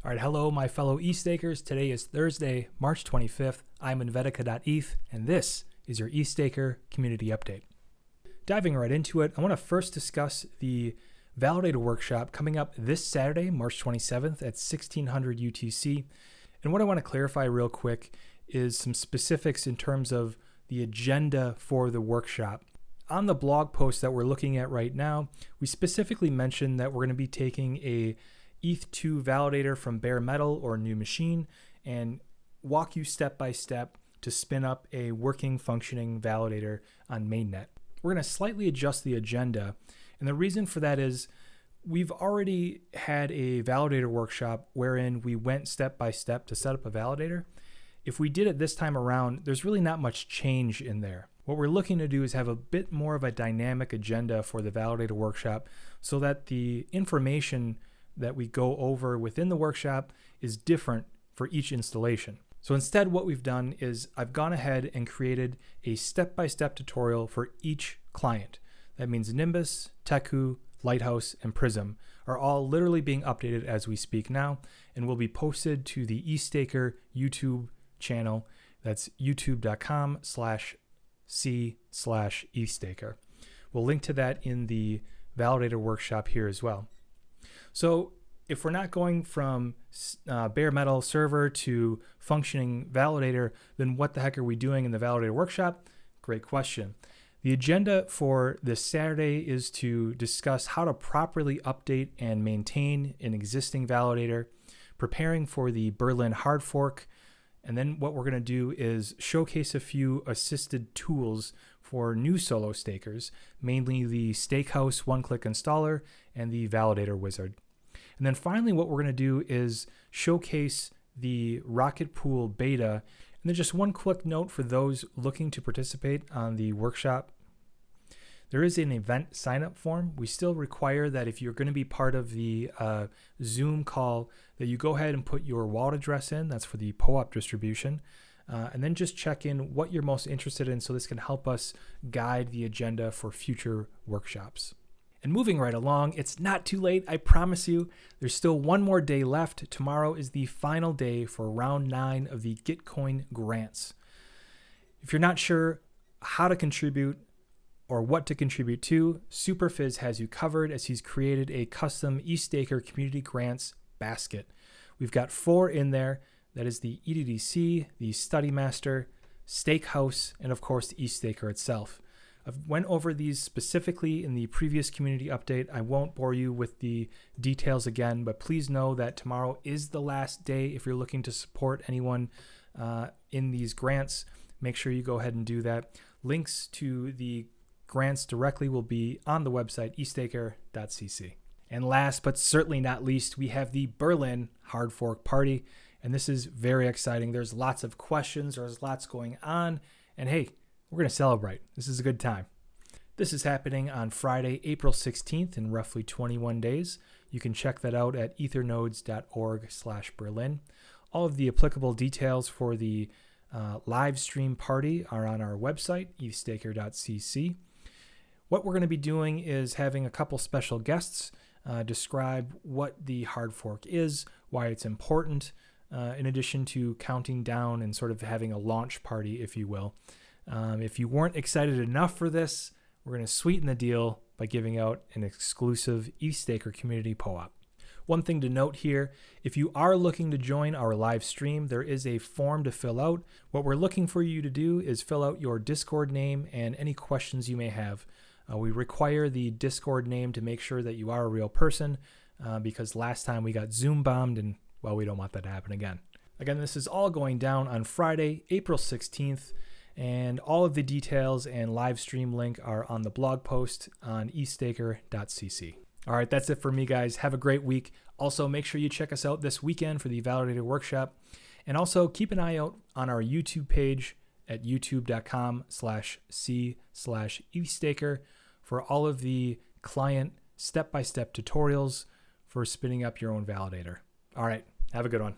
All right, hello, my fellow e-stakers. Today is Thursday, March 25th. I'm Invetica.eth, and this is your e-staker community update. Diving right into it, I want to first discuss the Validator Workshop coming up this Saturday, March 27th at 1600 UTC. And what I want to clarify real quick is some specifics in terms of the agenda for the workshop. On the blog post that we're looking at right now, we specifically mentioned that we're going to be taking a ETH2 validator from bare metal or new machine and walk you step by step to spin up a working, functioning validator on mainnet. We're going to slightly adjust the agenda, and the reason for that is we've already had a validator workshop wherein we went step by step to set up a validator. If we did it this time around, there's really not much change in there. What we're looking to do is have a bit more of a dynamic agenda for the validator workshop so that the information that we go over within the workshop is different for each installation. So instead, what we've done is I've gone ahead and created a step-by-step tutorial for each client. That means Nimbus, Teku, Lighthouse, and Prism are all literally being updated as we speak now and will be posted to the eStaker YouTube channel. That's youtube.com/c/eStaker. We'll link to that in the validator workshop here as well. So if we're not going from bare metal server to functioning validator, then what the heck are we doing in the validator workshop? Great question. The agenda for this Saturday is to discuss how to properly update and maintain an existing validator, preparing for the Berlin hard fork, and then what we're going to do is showcase a few assisted tools for new solo stakers, mainly the Stakehouse one-click installer and the validator wizard. And then finally, what we're going to do is showcase the Rocket Pool beta. And then just one quick note for those looking to participate on the workshop. There is an event sign-up form. We still require that if you're going to be part of the Zoom call, that you go ahead and put your wallet address in. That's for the POAP distribution. And then just check in what you're most interested in so this can help us guide the agenda for future workshops. And moving right along, it's not too late, I promise you. There's still one more day left. Tomorrow is the final day for round 9 of the Gitcoin grants. If you're not sure how to contribute or what to contribute to, Superfizz has you covered as he's created a custom eStaker community grants basket. We've got 4 in there. That is the EDDC, the Study Master, Stakehouse, and of course the eStaker itself. I've went over these specifically in the previous community update. I won't bore you with the details again, but please know that tomorrow is the last day. If you're looking to support anyone in these grants, make sure you go ahead and do that. Links to the grants directly will be on the website eStaker.cc. And last but certainly not least, we have the Berlin hard fork party. And this is very exciting. There's lots of questions, there's lots going on, and hey, we're going to celebrate. This is a good time. This is happening on Friday, April 16th in roughly 21 days. You can check that out at ethernodes.org/Berlin. All of the applicable details for the live stream party are on our website, eStaker.cc. What we're going to be doing is having a couple special guests describe what the hard fork is, why it's important, in addition to counting down and sort of having a launch party, if you will. If you weren't excited enough for this, we're going to sweeten the deal by giving out an exclusive eStaker community POAP. One thing to note here, if you are looking to join our live stream, there is a form to fill out. What we're looking for you to do is fill out your Discord name and any questions you may have. We require the Discord name to make sure that you are a real person because last time we got Zoom bombed and, well, we don't want that to happen again. Again, this is all going down on Friday, April 16th. And all of the details and live stream link are on the blog post on eStaker.cc. All right, that's it for me, guys. Have a great week. Also, make sure you check us out this weekend for the Validator Workshop. And also keep an eye out on our YouTube page at youtube.com/c/eStaker for all of the client step-by-step tutorials for spinning up your own validator. All right, have a good one.